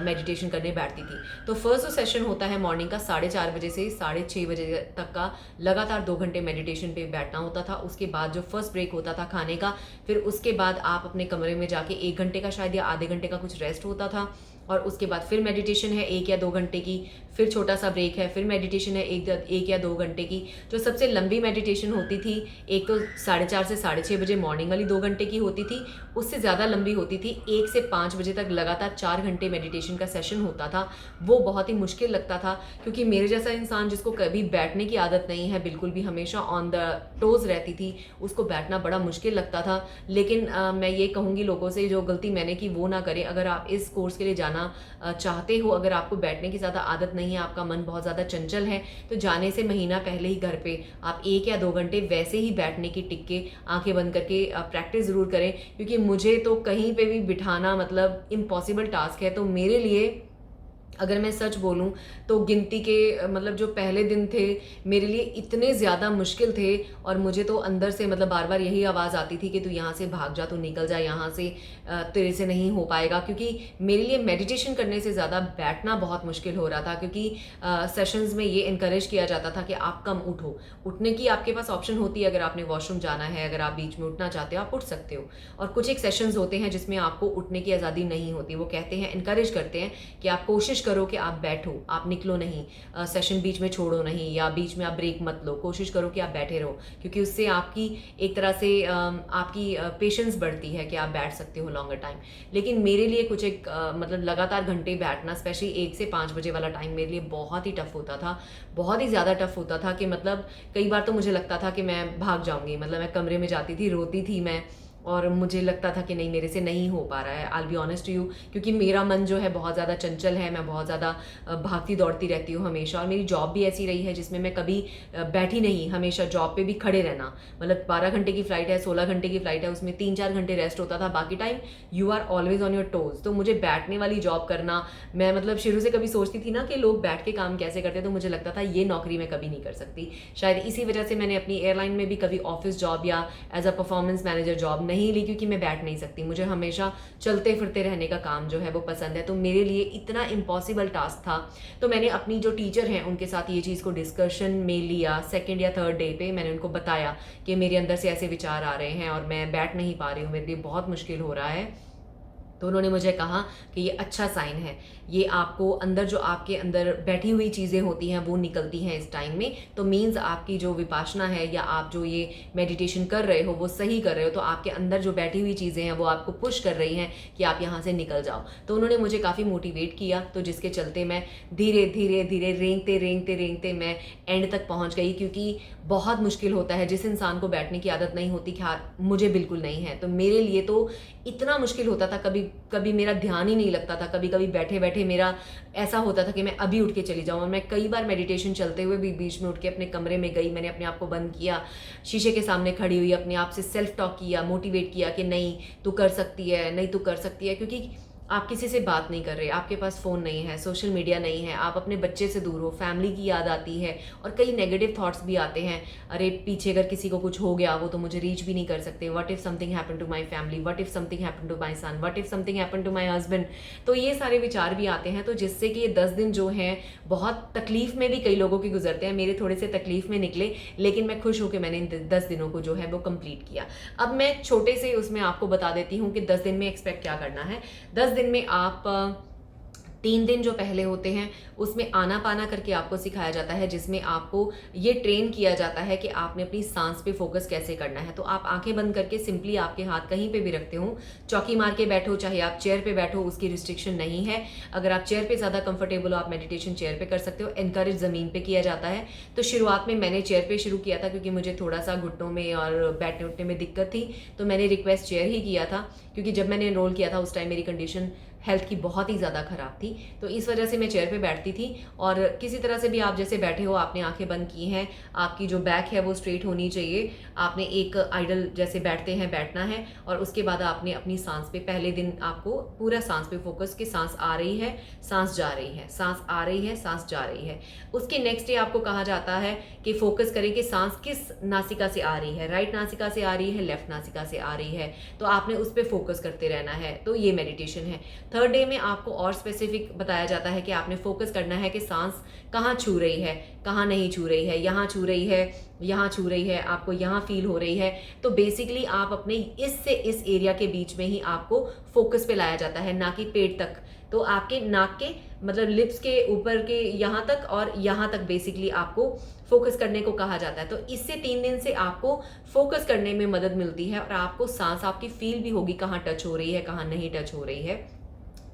मेडिटेशन करने बैठती थी। तो फर्स्ट जो सेशन होता है मॉर्निंग का 4:30 बजे से 6:30 बजे तक का, लगातार 2 घंटे मेडिटेशन पे बैठना होता था। उसके बाद जो फर्स्ट ब्रेक होता था खाने का, फिर उसके बाद आप अपने कमरे में जाके 1 घंटे का शायद या आधे घंटे का कुछ रेस्ट होता था, और उसके बाद फिर मेडिटेशन है 1 या 2 घंटे की, फिर छोटा सा ब्रेक है, फिर मेडिटेशन है 1 या 2 घंटे की। जो सबसे लंबी मेडिटेशन होती थी, एक तो 4:30 से 6:30 बजे मॉर्निंग वाली 2 घंटे की होती थी, उससे ज़्यादा लंबी होती थी 1 से 5 बजे तक लगातार 4 घंटे मेडिटेशन का सेशन होता था। वो बहुत ही मुश्किल लगता था, क्योंकि मेरे जैसा इंसान जिसको कभी बैठने की आदत नहीं है, बिल्कुल भी हमेशा ऑन द टोज़ रहती थी, उसको बैठना बड़ा मुश्किल लगता था। लेकिन मैं ये कहूँगी लोगों से, जो गलती मैंने की वो ना करें। अगर आप इस कोर्स के लिए जाना चाहते हो, अगर आपको बैठने की ज़्यादा आदत नहीं है, आपका मन बहुत ज़्यादा चंचल है, तो जाने से महीना पहले ही घर पे आप 1 या 2 घंटे वैसे ही बैठने की टिक के आंखें बंद करके प्रैक्टिस ज़रूर करें। क्योंकि मुझे तो कहीं पे भी बिठाना मतलब इम्पॉसिबल टास्क है। तो मेरे लिए, अगर मैं सच बोलूं, तो गिनती के मतलब जो पहले दिन थे मेरे लिए इतने ज़्यादा मुश्किल थे, और मुझे तो अंदर से मतलब बार बार यही आवाज़ आती थी कि तू यहाँ से भाग जा, तू निकल जा यहाँ से, तेरे से नहीं हो पाएगा। क्योंकि मेरे लिए मेडिटेशन करने से ज़्यादा बैठना बहुत मुश्किल हो रहा था, क्योंकि सेशंस में ये इनकरेज किया जाता था कि आप कम उठो। उठने की आपके पास ऑप्शन होती है, अगर आपने वॉशरूम जाना है, अगर आप बीच में उठना चाहते हो आप उठ सकते हो, और कुछ एक सेशंस होते हैं जिसमें आपको उठने की आज़ादी नहीं होती। वो कहते हैं, इनकरेज करते हैं कि आप कोशिश करो कि आप बैठो, आप निकलो नहीं, सेशन बीच में छोड़ो नहीं, या बीच में आप ब्रेक मत लो, कोशिश करो कि आप बैठे रहो, क्योंकि उससे आपकी एक तरह से आपकी पेशेंस बढ़ती है कि आप बैठ सकते हो लॉन्गर टाइम। लेकिन मेरे लिए कुछ एक मतलब लगातार घंटे बैठना, स्पेशली 1 से 5 बजे वाला टाइम मेरे लिए बहुत ही टफ होता था, बहुत ही ज़्यादा टफ होता था, कि मतलब कई बार तो मुझे लगता था कि मैं भाग जाऊंगी। मतलब मैं कमरे में जाती थी, रोती थी मैं, और मुझे लगता था कि नहीं, मेरे से नहीं हो पा रहा है। I will be honest to you, क्योंकि मेरा मन जो है बहुत ज़्यादा चंचल है, मैं बहुत ज़्यादा भागती दौड़ती रहती हूँ हमेशा, और मेरी जॉब भी ऐसी रही है जिसमें मैं कभी बैठी नहीं, हमेशा जॉब पे भी खड़े रहना। मतलब 12 घंटे की फ़्लाइट है, 16 घंटे की फ़्लाइट है, उसमें 3-4 घंटे रेस्ट होता था, बाकी time you are always on your toes. तो मुझे बैठने वाली जॉब करना, मैं मतलब शुरू से कभी सोचती थी ना कि लोग बैठ के काम कैसे करते, तो मुझे लगता था ये नौकरी मैं कभी नहीं कर सकती। शायद इसी वजह से मैंने अपनी एयरलाइन में भी कभी ऑफिस जॉब या as a performance manager job नहीं ली, क्योंकि मैं नहीं सकती। मुझे हमेशा चलते फिरते रहने का काम जो है वो पसंद है। तो मेरे लिए इतना इम्पॉसिबल टास्क था। तो मैंने अपनी जो टीचर हैं उनके साथ ये चीज़ को डिस्कशन में लिया। 2nd या 3rd डे पे मैंने उनको बताया कि मेरे अंदर से ऐसे विचार आ रहे हैं और मैं बैठ नहीं पा रही हूँ, मेरे लिए बहुत मुश्किल हो रहा है। तो उन्होंने मुझे कहा कि ये अच्छा साइन है, ये आपको अंदर जो आपके अंदर बैठी हुई चीज़ें होती हैं वो निकलती हैं इस टाइम में, तो मीन्स आपकी जो विपासना है या आप जो ये मेडिटेशन कर रहे हो वो सही कर रहे हो। तो आपके अंदर जो बैठी हुई चीज़ें हैं वो आपको पुश कर रही हैं कि आप यहाँ से निकल जाओ। तो उन्होंने मुझे काफ़ी मोटिवेट किया, तो जिसके चलते मैं धीरे धीरे धीरे रेंगते रेंगते रेंगते मैं एंड तक पहुँच गई। क्योंकि बहुत मुश्किल होता है, जिस इंसान को बैठने की आदत नहीं होती, ख्याल मुझे बिल्कुल नहीं है, तो मेरे लिए तो इतना मुश्किल होता था। कभी कभी मेरा ध्यान ही नहीं लगता था, कभी कभी बैठे बैठे मेरा ऐसा होता था कि मैं अभी उठ के चली जाऊँ। और मैं कई बार मेडिटेशन चलते हुए भी बीच में उठ के अपने कमरे में गई, मैंने अपने आप को बंद किया, शीशे के सामने खड़ी हुई अपने आप से सेल्फ टॉक किया, मोटिवेट किया कि नहीं तू कर सकती है, नहीं तू कर सकती है। क्योंकि आप किसी से बात नहीं कर रहे, आपके पास फ़ोन नहीं है, सोशल मीडिया नहीं है, आप अपने बच्चे से दूर हो, फैमिली की याद आती है और कई नेगेटिव थॉट्स भी आते हैं। अरे पीछे अगर किसी को कुछ हो गया वो तो मुझे रीच भी नहीं कर सकते, what if something happen to my family, what if something happen to my son, what if something happen to my husband. तो ये सारे विचार भी आते हैं। तो जिससे कि ये 10 दिन जो हैं बहुत तकलीफ में भी कई लोगों के गुजरते हैं, मेरे थोड़े से तकलीफ में निकले, लेकिन मैं खुश हूँ कि मैंने इन 10 दिनों को जो है वो कंप्लीट किया। अब मैं छोटे से उसमें आपको बता देती हूँ कि 10 दिन में एक्सपेक्ट क्या करना है। 10 दिन में आप 3 दिन जो पहले होते हैं उसमें आना पाना करके आपको सिखाया जाता है, जिसमें आपको ये ट्रेन किया जाता है कि आपने अपनी सांस पे फोकस कैसे करना है। तो आप आंखें बंद करके सिंपली आपके हाथ कहीं पे भी रखते हो, चौकी मार के बैठो, चाहे आप चेयर पे बैठो, उसकी रिस्ट्रिक्शन नहीं है। अगर आप चेयर पे ज़्यादा कंफर्टेबल हो आप मेडिटेशन चेयर पे कर सकते हो। एनकरेज ज़मीन पे किया जाता है। तो शुरुआत में मैंने चेयर पे शुरू किया था क्योंकि मुझे थोड़ा सा घुटनों में और बैठने उठने में दिक्कत थी, तो मैंने रिक्वेस्ट चेयर ही किया था, क्योंकि जब मैंने एनरोल किया था उस टाइम मेरी कंडीशन हेल्थ की बहुत ही ज़्यादा ख़राब थी। तो इस वजह से मैं चेयर पे बैठती थी। और किसी तरह से भी आप जैसे बैठे हो, आपने आंखें बंद की हैं, आपकी जो बैक है वो स्ट्रेट होनी चाहिए, आपने एक आइडल जैसे बैठते हैं बैठना है, और उसके बाद आपने अपनी सांस पे, पहले दिन आपको पूरा सांस पे फोकस कि सांस आ रही है, सांस जा रही है, सांस आ रही है, सांस जा रही है। उसके नेक्स्ट डे आपको कहा जाता है कि फोकस करें कि सांस किस नासिका से आ रही है, राइट नासिका से आ रही है, लेफ्ट नासिका से आ रही है, तो आपने उस पर फोकस करते रहना है। तो ये मेडिटेशन है। थर्ड डे में आपको और स्पेसिफिक बताया जाता है कि आपने फोकस करना है कि सांस कहाँ छू रही है, कहाँ नहीं छू रही है, यहाँ छू रही है, यहाँ छू रही है, आपको यहाँ फील हो रही है। तो बेसिकली आप अपने इस से इस एरिया के बीच में ही आपको फोकस पे लाया जाता है, ना कि पेट तक। तो आपके नाक के मतलब लिप्स के ऊपर के यहाँ तक और यहाँ तक बेसिकली आपको फोकस करने को कहा जाता है। तो इससे 3 दिन से आपको फोकस करने में मदद मिलती है, और आपको सांस आपकी फील भी होगी कहाँ टच हो रही है, कहाँ नहीं टच हो रही है।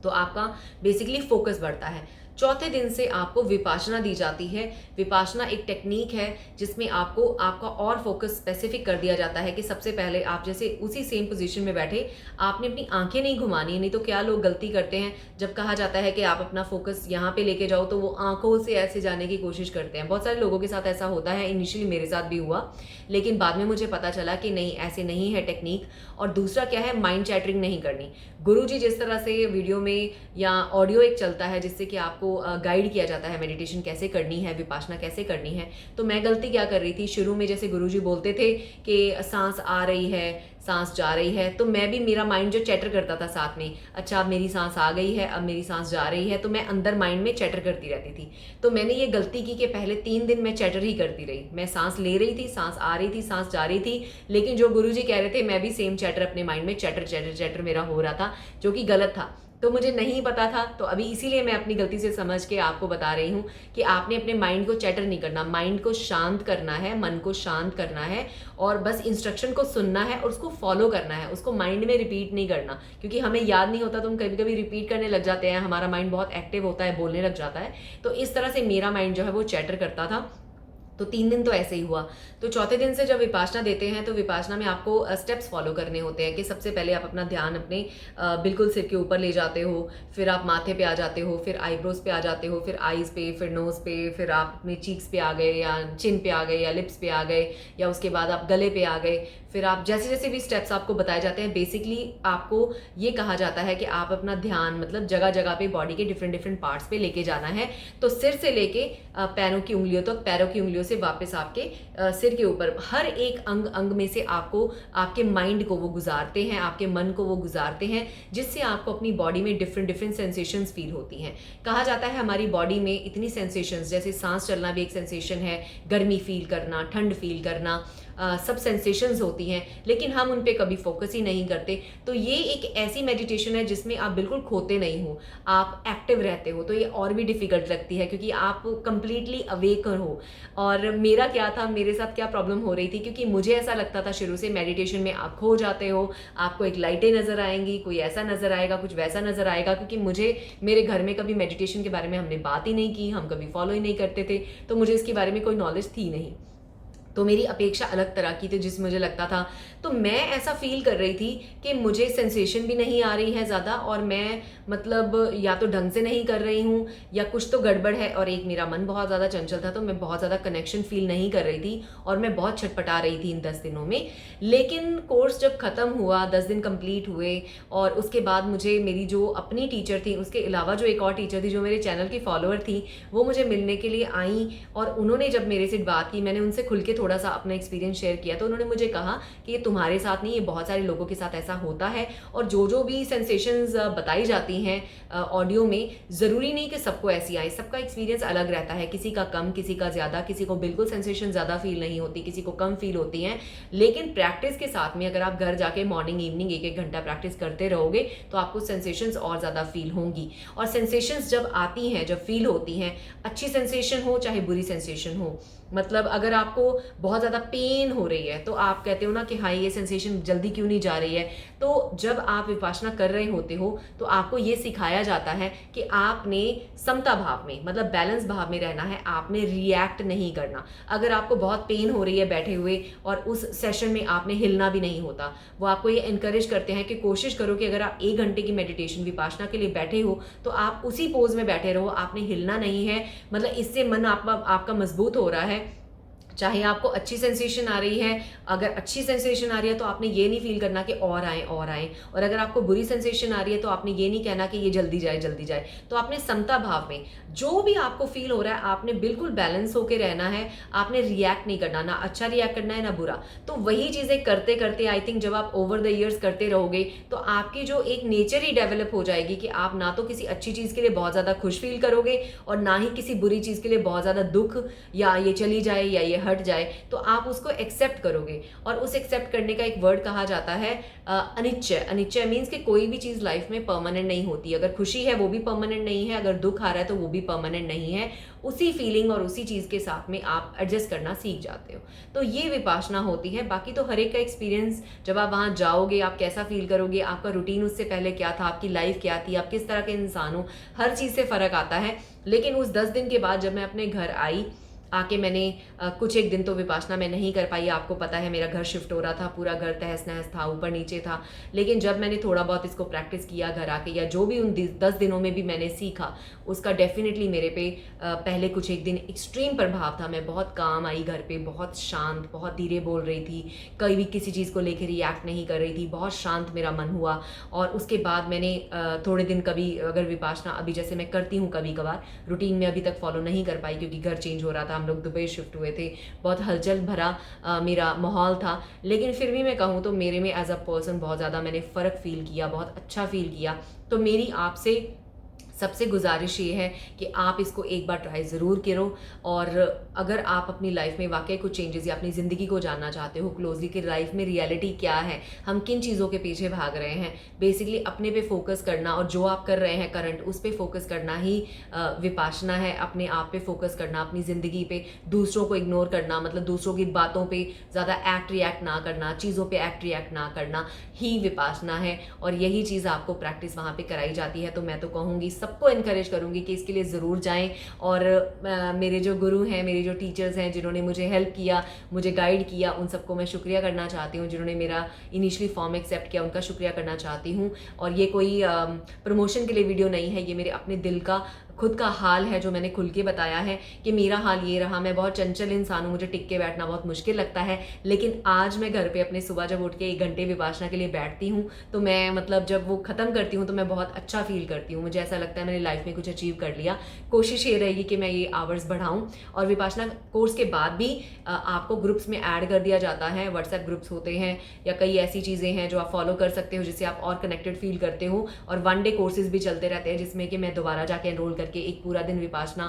तो आपका बेसिकली फोकस बढ़ता है। चौथे दिन से आपको विपासना दी जाती है। विपासना एक टेक्निक है जिसमें आपको आपका और फोकस स्पेसिफिक कर दिया जाता है कि सबसे पहले आप जैसे उसी सेम पोजीशन में बैठे, आपने अपनी आंखें नहीं घुमानी। नहीं तो क्या लोग गलती करते हैं, जब कहा जाता है कि आप अपना फोकस यहाँ पे लेके जाओ तो वो आंखों से ऐसे जाने की कोशिश करते हैं। बहुत सारे लोगों के साथ ऐसा होता है, इनिशियली मेरे साथ भी हुआ, लेकिन बाद में मुझे पता चला कि नहीं, ऐसे नहीं है टेक्निक। और दूसरा क्या है, माइंड चैटरिंग नहीं करनी। गुरुजी जिस तरह से वीडियो में या ऑडियो एक चलता है जिससे कि आपको गाइड किया जाता है मेडिटेशन कैसे करनी है, विपासना कैसे करनी है, तो मैं गलती क्या कर रही थी, शुरू में जैसे गुरुजी बोलते थे कि सांस आ रही है, सांस जा रही है, तो मैं भी, मेरा माइंड जो चैटर करता था साथ में, अच्छा अब मेरी सांस आ गई है, अब मेरी सांस जा रही है, तो मैं अंदर माइंड में चैटर करती रहती थी। तो मैंने ये गलती की कि पहले 3 दिन मैं चैटर ही करती रही। मैं सांस ले रही थी, सांस आ रही थी, सांस जा रही थी, लेकिन जो गुरुजी कह रहे थे मैं भी सेम चैटर अपने माइंड में चैटर चैटर चैटर मेरा हो रहा था, जो कि गलत था। तो मुझे नहीं पता था, तो अभी इसीलिए मैं अपनी गलती से समझ के आपको बता रही हूँ कि आपने अपने माइंड को चैटर नहीं करना, माइंड को शांत करना है, मन को शांत करना है, और बस इंस्ट्रक्शन को सुनना है और उसको फॉलो करना है, उसको माइंड में रिपीट नहीं करना, क्योंकि हमें याद नहीं होता तो हम कभी कभी रिपीट करने लग जाते हैं, हमारा माइंड बहुत एक्टिव होता है, बोलने लग जाता है। तो इस तरह से मेरा माइंड जो है वो चैटर करता था। तो 3 दिन तो ऐसे ही हुआ। तो चौथे दिन से जब विपासना देते हैं तो विपासना में आपको स्टेप्स फॉलो करने होते हैं कि सबसे पहले आप अपना ध्यान अपने बिल्कुल सिर के ऊपर ले जाते हो, फिर आप माथे पे आ जाते हो, फिर आईब्रोज पे आ जाते हो, फिर आईज पे, फिर नोज पे, फिर आप अपने चीक्स पे आ गए या चिन पे आ गए या लिप्स पे आ गए, या उसके बाद आप गले पे आ गए। फिर आप जैसे जैसे भी स्टेप्स आपको बताए जाते हैं, बेसिकली आपको ये कहा जाता है कि आप अपना ध्यान मतलब जगह जगह पे बॉडी के डिफरेंट डिफरेंट पार्ट्स पे लेके जाना है। तो सिर से लेके पैरों की उंगलियों तक, पैरों की उंगलियों से वापस आपके सिर के ऊपर, हर एक अंग अंग में से आपको आपके माइंड को वो गुजारते हैं, आपके मन को वो गुजारते हैं, जिससे आपको अपनी बॉडी में डिफरेंट डिफरेंट सेंसेशंस फील होती हैं। कहा जाता है हमारी बॉडी में इतनी सेंसेशंस, जैसे सांस चलना भी एक सेंसेशन है, गर्मी फील करना, ठंड फील करना, सब सेंसेशंस होती हैं, लेकिन हम उन पे कभी फोकस ही नहीं करते। तो ये एक ऐसी मेडिटेशन है जिसमें आप बिल्कुल खोते नहीं हो, आप एक्टिव रहते हो। तो ये और भी डिफिकल्ट लगती है क्योंकि आप कंप्लीटली अवेक हो। और मेरा क्या था, मेरे साथ क्या प्रॉब्लम हो रही थी, क्योंकि मुझे ऐसा लगता था शुरू से मेडिटेशन में आप खो जाते हो, आपको एक लाइटें नज़र आएंगी, कोई ऐसा नज़र आएगा, कुछ वैसा नज़र आएगा, क्योंकि मुझे मेरे घर में कभी मेडिटेशन के बारे में हमने बात ही नहीं की, हम कभी फॉलो ही नहीं करते थे, तो मुझे इसके बारे में कोई नॉलेज थी नहीं। तो मेरी अपेक्षा अलग तरह की थी जिसमें मुझे लगता था। तो मैं ऐसा फील कर रही थी कि मुझे सेंसेशन भी नहीं आ रही है ज़्यादा, और मैं मतलब या तो ढंग से नहीं कर रही हूँ या कुछ तो गड़बड़ है, और एक मेरा मन बहुत ज़्यादा चंचल था, तो मैं बहुत ज़्यादा कनेक्शन फील नहीं कर रही थी और मैं बहुत छटपटा रही थी इन 10 दिनों में। लेकिन कोर्स जब ख़त्म हुआ, 10 दिन कंप्लीट हुए, और उसके बाद मुझे मेरी जो अपनी टीचर थी, उसके अलावा जो एक और टीचर थी जो मेरे चैनल की फॉलोअर थी, वो मुझे मिलने के लिए आई, और उन्होंने जब मेरे से बात की, मैंने उनसे खुल के थोड़ा सा अपना एक्सपीरियंस शेयर किया तो उन्होंने मुझे कहा कि ये तुम्हारे साथ नहीं, ये बहुत सारे लोगों के साथ ऐसा होता है, और जो भी सेंसेशंस बताई जाती हैं ऑडियो में, ज़रूरी नहीं कि सबको ऐसी आए, सबका एक्सपीरियंस अलग रहता है, किसी का कम, किसी का ज़्यादा, किसी को बिल्कुल सेंसेशन ज़्यादा फील नहीं होती, किसी को कम फील होती हैं। लेकिन प्रैक्टिस के साथ में अगर आप घर जाके मॉर्निंग इवनिंग 1-1 घंटा प्रैक्टिस करते रहोगे तो आपको सेंसेशंस और ज़्यादा फील होंगी। और सेंसेशंस जब आती हैं, जब फील होती हैं, अच्छी सेंसेशन हो चाहे बुरी सेंसेशन हो, मतलब अगर आपको बहुत ज़्यादा पेन हो रही है तो आप कहते हो ना कि हाँ ये सेंसेशन जल्दी क्यों नहीं जा रही है, तो जब आप विपासना कर रहे होते हो तो आपको ये सिखाया जाता है कि आपने समता भाव में, मतलब बैलेंस भाव में रहना है, आपने रिएक्ट नहीं करना। अगर आपको बहुत पेन हो रही है बैठे हुए और उस सेशन में आपने हिलना भी नहीं होता, वो आपको ये इनकरेज करते हैं कि कोशिश करो कि अगर आप 1 घंटे की मेडिटेशन विपासना के लिए बैठे हो तो आप उसी पोज में बैठे रहो, आपने हिलना नहीं है। मतलब इससे मन आपका मजबूत हो रहा है। चाहे आपको अच्छी सेंसेशन आ रही है, अगर अच्छी सेंसेशन आ रही है तो आपने ये नहीं फील करना कि और आए, और अगर आपको बुरी सेंसेशन आ रही है तो आपने ये नहीं कहना कि ये जल्दी जाए। तो आपने समता भाव में जो भी आपको फील हो रहा है आपने बिल्कुल बैलेंस होकर रहना है, आपने रिएक्ट नहीं करना, ना अच्छा रिएक्ट करना है ना बुरा। तो वही चीज़ें करते करते आई थिंक जब आप ओवर द ईयर्स करते रहोगे तो आपकी जो एक नेचर ही डेवलप हो जाएगी कि आप ना तो किसी अच्छी चीज़ के लिए बहुत ज़्यादा खुश फील करोगे और ना ही किसी बुरी चीज़ के लिए बहुत ज़्यादा दुख, या ये चली जाए या ये हट जाए, तो आप उसको एक्सेप्ट करोगे। और उस एक्सेप्ट करने का एक वर्ड कहा जाता है अनिश्चय। अनिश्चय मीन्स कि कोई भी चीज़ लाइफ में परमानेंट नहीं होती। अगर खुशी है वो भी परमानेंट नहीं है, अगर दुख आ रहा है तो वो भी परमानेंट नहीं है। उसी फीलिंग और उसी चीज़ के साथ में आप एडजस्ट करना सीख जाते हो। तो ये विपासना होती है। बाकी तो हर एक का एक्सपीरियंस, जब आप वहाँ जाओगे आप कैसा फील करोगे, आपका रूटीन उससे पहले क्या था, आपकी लाइफ क्या थी, आप किस तरह के इंसान हो, हर चीज़ से फ़र्क आता है। लेकिन उस 10 दिन के बाद जब मैं अपने घर आई, आके मैंने कुछ एक दिन तो विपासना में नहीं कर पाई। आपको पता है मेरा घर शिफ्ट हो रहा था, पूरा घर तहस नहस था, ऊपर नीचे था। लेकिन जब मैंने थोड़ा बहुत इसको प्रैक्टिस किया घर आके, या जो भी उन 10 दिनों में भी मैंने सीखा, उसका डेफिनेटली मेरे पे पहले कुछ एक दिन एक्सट्रीम प्रभाव था। मैं बहुत काम आई घर पे, बहुत शांत, बहुत धीरे बोल रही थी, कभी भी किसी चीज़ को लेकर रिएक्ट नहीं कर रही थी, बहुत शांत मेरा मन हुआ। और उसके बाद मैंने थोड़े दिन कभी अगर विपासना अभी जैसे मैं करती हूँ कभी कभार, रूटीन में अभी तक फॉलो नहीं कर पाई क्योंकि घर चेंज हो रहा था, हम लोग दुबई शिफ्ट हुए थे, बहुत हलचल भरा मेरा माहौल था। लेकिन फिर भी मैं कहूँ तो मेरे में एज अ पर्सन बहुत ज़्यादा मैंने फ़र्क फील किया, बहुत अच्छा फील किया। तो मेरी आपसे सबसे गुजारिश ये है कि आप इसको एक बार ट्राई ज़रूर करो। और अगर आप अपनी लाइफ में वाकई कुछ चेंजेस या अपनी ज़िंदगी को जानना चाहते हो क्लोजली कि लाइफ में रियलिटी क्या है, हम किन चीज़ों के पीछे भाग रहे हैं, बेसिकली अपने पे फोकस करना और जो आप कर रहे हैं करंट उस पे फोकस करना ही विपासना है। अपने आप पे फोकस करना, अपनी ज़िंदगी पे, दूसरों को इग्नोर करना, मतलब दूसरों की बातों पे ज़्यादा एक्ट रिएक्ट ना करना, चीज़ों पे एक्ट रिएक्ट ना करना ही विपासना है। और यही चीज़ आपको प्रैक्टिस वहाँ पे कराई जाती है। तो मैं तो कहूँगी, सबको इनकरेज करूँगी कि इसके लिए ज़रूर जाएं। और मेरे जो गुरु हैं, मेरे जो टीचर्स हैं जिन्होंने मुझे हेल्प किया, मुझे गाइड किया, उन सबको मैं शुक्रिया करना चाहती हूँ। जिन्होंने मेरा इनिशियली फॉर्म एक्सेप्ट किया उनका शुक्रिया करना चाहती हूँ। और ये कोई प्रमोशन के लिए वीडियो नहीं है, ये मेरे अपने दिल का खुद का हाल है जो मैंने खुल के बताया है कि मेरा हाल ये रहा। मैं बहुत चंचल इंसान हूँ, मुझे टिक के बैठना बहुत मुश्किल लगता है, लेकिन आज मैं घर पे अपने सुबह जब उठ के 1 घंटे विपासना के लिए बैठती हूँ तो मैं मतलब जब वो ख़त्म करती हूँ तो मैं बहुत अच्छा फील करती हूँ। मुझे ऐसा लगता है मैंने लाइफ में कुछ अचीव कर लिया। कोशिश ये रहेगी कि मैं ये आवर्स बढ़ाऊँ। और विपासना कोर्स के बाद भी आपको ग्रुप्स में ऐड कर दिया जाता है, व्हाट्सएप ग्रुप्स होते हैं या कई ऐसी चीज़ें हैं जो आप फॉलो कर सकते हो जिससे आप और कनेक्टेड फील करते हो। और 1 डे कोर्सेज भी चलते रहते हैं जिसमें कि मैं दोबारा जाके एनरोल करके एक पूरा दिन विपासना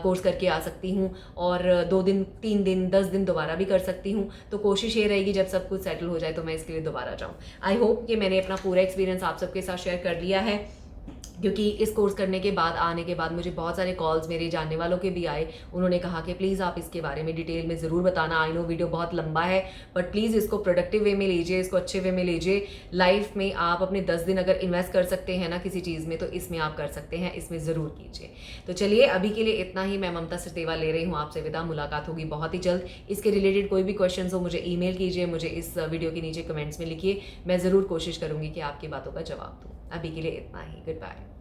कोर्स करके आ सकती हूँ और 2 दिन 3 दिन 10 दिन दोबारा भी कर सकती हूँ। तो कोशिश ये रहेगी जब सब कुछ सेटल हो जाए तो मैं इसके लिए दोबारा जाऊँ। आई होप कि मैंने अपना पूरा एक्सपीरियंस आप सबके साथ शेयर कर लिया है, क्योंकि इस कोर्स करने के बाद आने के बाद मुझे बहुत सारे कॉल्स मेरे जानने वालों के भी आए। उन्होंने कहा कि प्लीज़ आप इसके बारे में डिटेल में ज़रूर बताना। आई नो वीडियो बहुत लंबा है बट प्लीज़ इसको प्रोडक्टिव वे में लीजिए, इसको अच्छे वे में लीजिए। लाइफ में आप अपने 10 दिन अगर इन्वेस्ट कर सकते हैं ना किसी चीज़ में तो इसमें आप कर सकते हैं, इसमें ज़रूर कीजिए। तो चलिए अभी के लिए इतना ही। मैं ममता सचदेवा ले रही हूँ आपसे विदा। मुलाकात होगी बहुत ही जल्द। इसके रिलेटेड कोई भी क्वेश्चन हो मुझे ईमेल कीजिए, मुझे इस वीडियो के नीचे कमेंट्स में लिखिए। मैं ज़रूर कोशिश करूँगी कि आपकी बातों का जवाब दूँ। अभी के लिए इतना ही। Good bye.